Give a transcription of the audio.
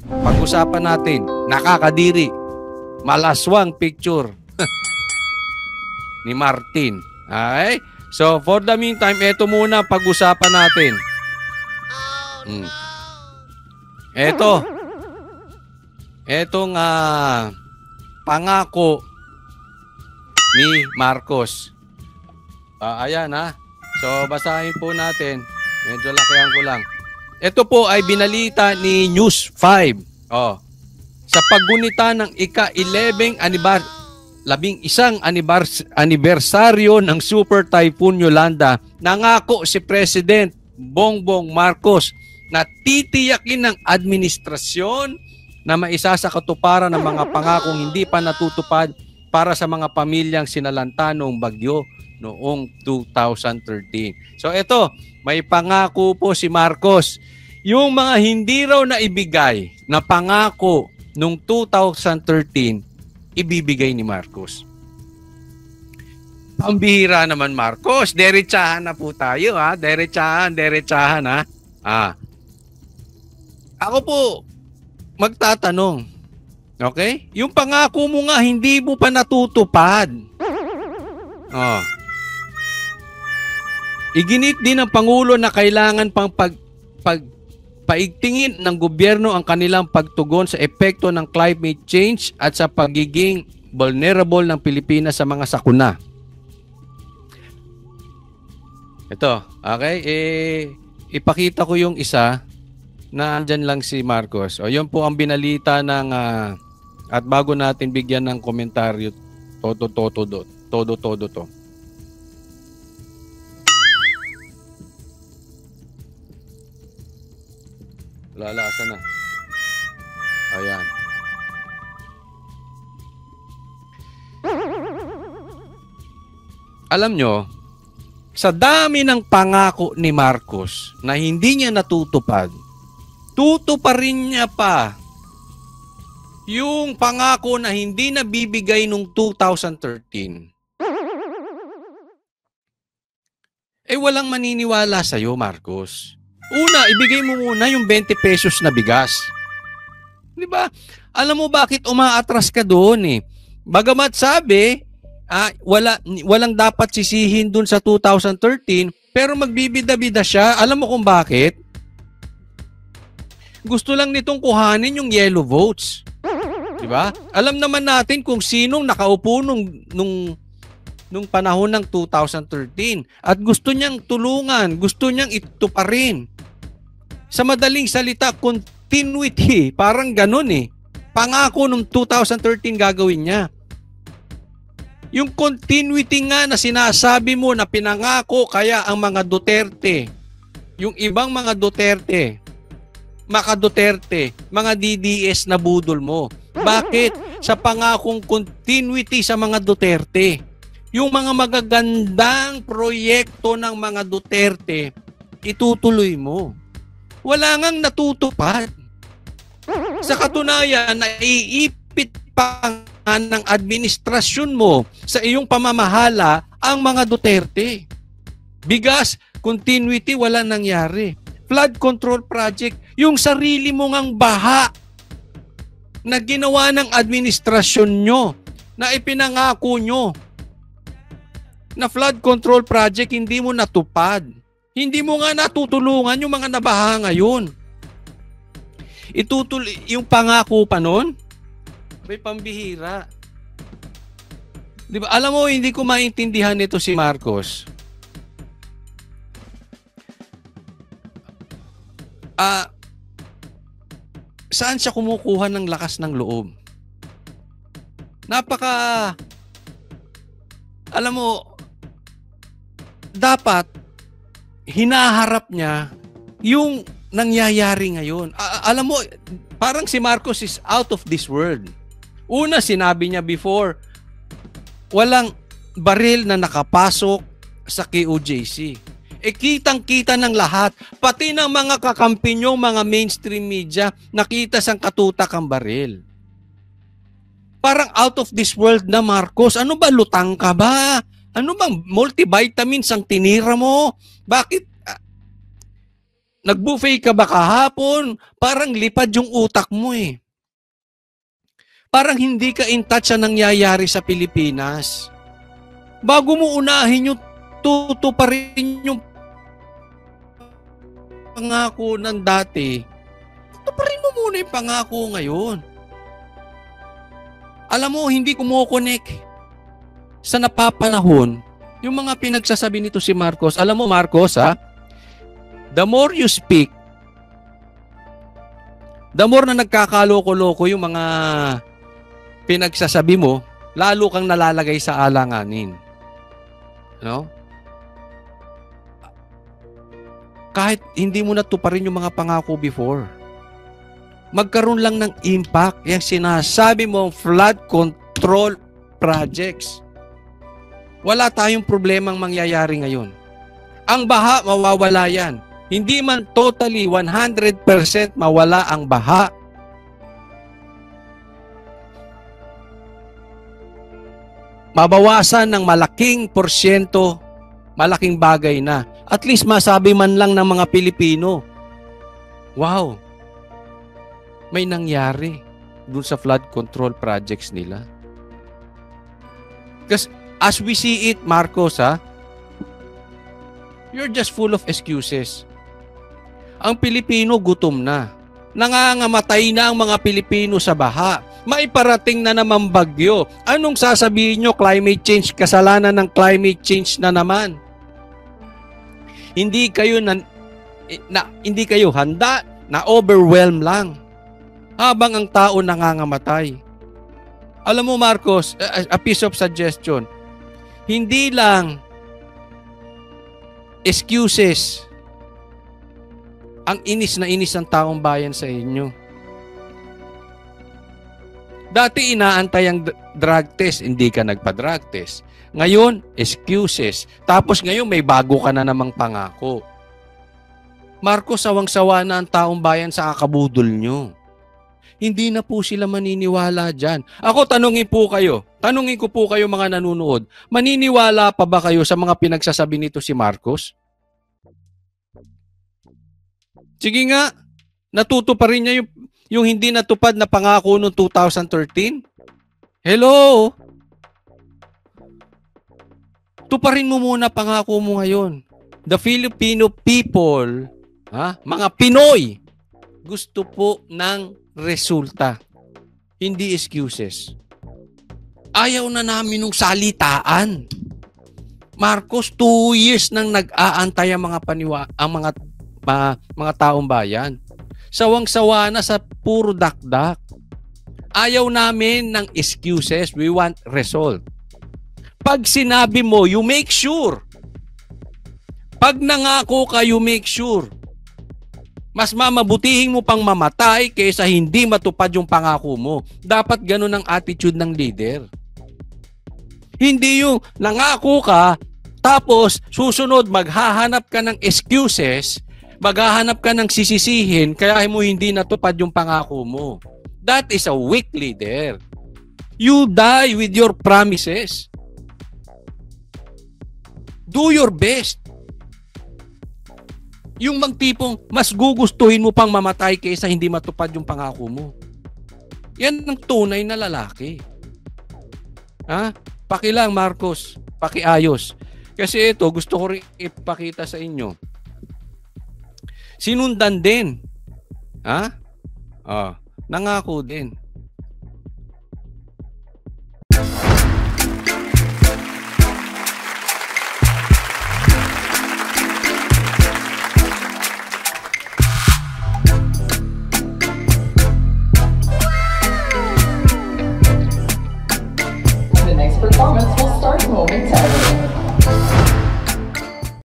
Pag-usapan natin, nakakadiri, malaswang picture ni Martin. Okay? So, for the meantime, ito muna pag-usapan natin. Etong pangako ni Marcos. Ayan ha. So, basahin po natin. Medyo lakihan ko lang. Ito po ay binalita ni News 5. Sa paggunita ng ika-11 anibersaryo ng Super Typhoon Yolanda, nangako si President Bongbong Marcos na titiyakin ng administrasyon na maisa sa katuparan ng mga pangakong hindi pa natutupad para sa mga pamilyang sinalanta noong bagyo noong 2013. So ito, may pangako po si Marcos. Yung mga hindi raw na ibigay na pangako noong 2013, ibibigay ni Marcos. Pambihira naman, Marcos. Derechahan na po tayo, ha? Derechahan, ha? Ako po, magtatanong. Okay? Yung pangako mo nga, hindi mo pa natutupad. Iginit din ng Pangulo na kailangan pang paigtingin ng gobyerno ang kanilang pagtugon sa epekto ng climate change at sa pagiging vulnerable ng Pilipinas sa mga sakuna. Ito, okay? Ipakita ko yung isa na andyan lang si Marcos. O, yun po ang binalita ng at bago natin bigyan ng komentaryo, todo to. Lalasa na. Ayan. Alam nyo, sa dami ng pangako ni Marcos na hindi niya natutupad, tutuparin niya pa yung pangako na hindi nabibigay nung 2013. Walang maniniwala sa'yo, Marcos. Una, ibigay mo muna yung 20 pesos na bigas. Di ba? Alam mo bakit umaatras ka doon eh? Bagamat sabi, walang dapat sisihin doon sa 2013, pero magbibida-bida siya. Alam mo kung bakit? Gusto lang nitong kuhanin yung yellow votes. Di ba? Alam naman natin kung sinong nakaupo nung panahon ng 2013 at gusto niyang tulungan, gusto niyang ituparin. Sa madaling salita, continuity, parang ganun eh. Pangako nung 2013 gagawin niya. Yung continuity nga na sinasabi mo na pinangako kaya ang mga Duterte, yung ibang mga Duterte, Duterte, mga DDS na budol mo. Bakit? Sa pangakong continuity sa mga Duterte. Yung mga magagandang proyekto ng mga Duterte, itutuloy mo. Wala ngang natutupad. Sa katunayan, naiipit pa ng administrasyon mo sa iyong pamamahala ang mga Duterte. Bigas, continuity, wala nangyari. Flood control project, yung sarili mo ngang baha na ginawa ng administrasyon nyo, na ipinangako nyo, na flood control project, hindi mo natupad. Hindi mo nga natutulungan yung mga nabaha ngayon. Yung pangako pa nun, may pambihira. Di ba? Alam mo, hindi ko maintindihan nito si Marcos. Saan siya kumukuha ng lakas ng loob? Alam mo, dapat hinaharap niya yung nangyayari ngayon. Alam mo, parang si Marcos is out of this world. Una, sinabi niya before, walang baril na nakapasok sa KOJC. Kitang-kita ng lahat, pati ng mga kakampi niyo, mga mainstream media, nakita sang katutak ang baril. Parang out of this world na, Marcos. Ano ba, lutang ka ba? Ano bang multivitamins ang tinira mo? Bakit? Nag-buffet ka ba kahapon? Parang lipad yung utak mo eh. Parang hindi ka in touch sa nangyayari sa Pilipinas. Bago mo unahin yung tutuparin yung pangako ng dati, tutuparin mo muna yung pangako ngayon. Alam mo, hindi kumokonek sa napapanahon yung mga pinagsasabi nito si Marcos. Alam mo, Marcos, the more you speak, the more na nagkakaloko-loko yung mga pinagsasabi mo, lalo kang nalalagay sa alanganin. No? Kahit hindi mo natuparin yung mga pangako before, magkaroon lang ng impact yung sinasabi mong flood control projects. Wala tayong problemang mangyayari ngayon. Ang baha, mawawala yan. Hindi man totally 100% mawala ang baha. Mabawasan ng malaking porsyento, malaking bagay na. At least masabi man lang ng mga Pilipino, wow, may nangyari dun sa flood control projects nila. Because as we see it, Marcos, you're just full of excuses. Ang Pilipino gutom na. Nangangamatay na ang mga Pilipino sa baha. May parating na naman bagyo. Anong sasabihin nyo? Climate change, kasalanan ng climate change na naman. Hindi kayo handa, na overwhelm lang. Habang ang tao nangangamatay. Alam mo, Marcos, a piece of suggestion. Hindi lang excuses ang inis na inis ng taong bayan sa inyo. Dati inaantay ang drug test, hindi ka nagpa-drug test. Ngayon, excuses. Tapos ngayon may bago ka na namang pangako. Marcos, sawang-sawa na ang taong bayan sa kakabudol nyo. Hindi na po sila maniniwala dyan. Ako, tanungin ko po kayo mga nanunood, maniniwala pa ba kayo sa mga pinagsasabi nito si Marcos? Sige nga, natuto pa rin niya yung hindi natupad na pangako noong 2013? Hello? Tuparin mo muna pangako mo ngayon. The Filipino people, mga Pinoy, gusto po ng resulta. Hindi excuses. Ayaw na namin ng salitaan. Marcos, 2 years nang nag-aantay ang mga taong bayan. Sawang-sawa na sa puro dakdak. Ayaw namin ng excuses. We want result. Pag sinabi mo, you make sure. Pag nangako ka, you make sure. Mas mamabutihin mo pang mamatay kaysa hindi matupad yung pangako mo. Dapat ganun ang attitude ng leader. Hindi yung nangako ka, tapos susunod maghahanap ka ng excuses, maghahanap ka ng sisisihin, kaya mo hindi natupad yung pangako mo. That is a weak leader. You die with your promises. Do your best. Yung magtipong mas gugustuhin mo pang mamatay kaysa hindi matupad yung pangako mo. Yan ang tunay na lalaki. Pakilang, Marcos. Pakiayos. Kasi ito, gusto ko rin ipakita sa inyo. Sinundan din. Nangako din. The next performance will start momentarily.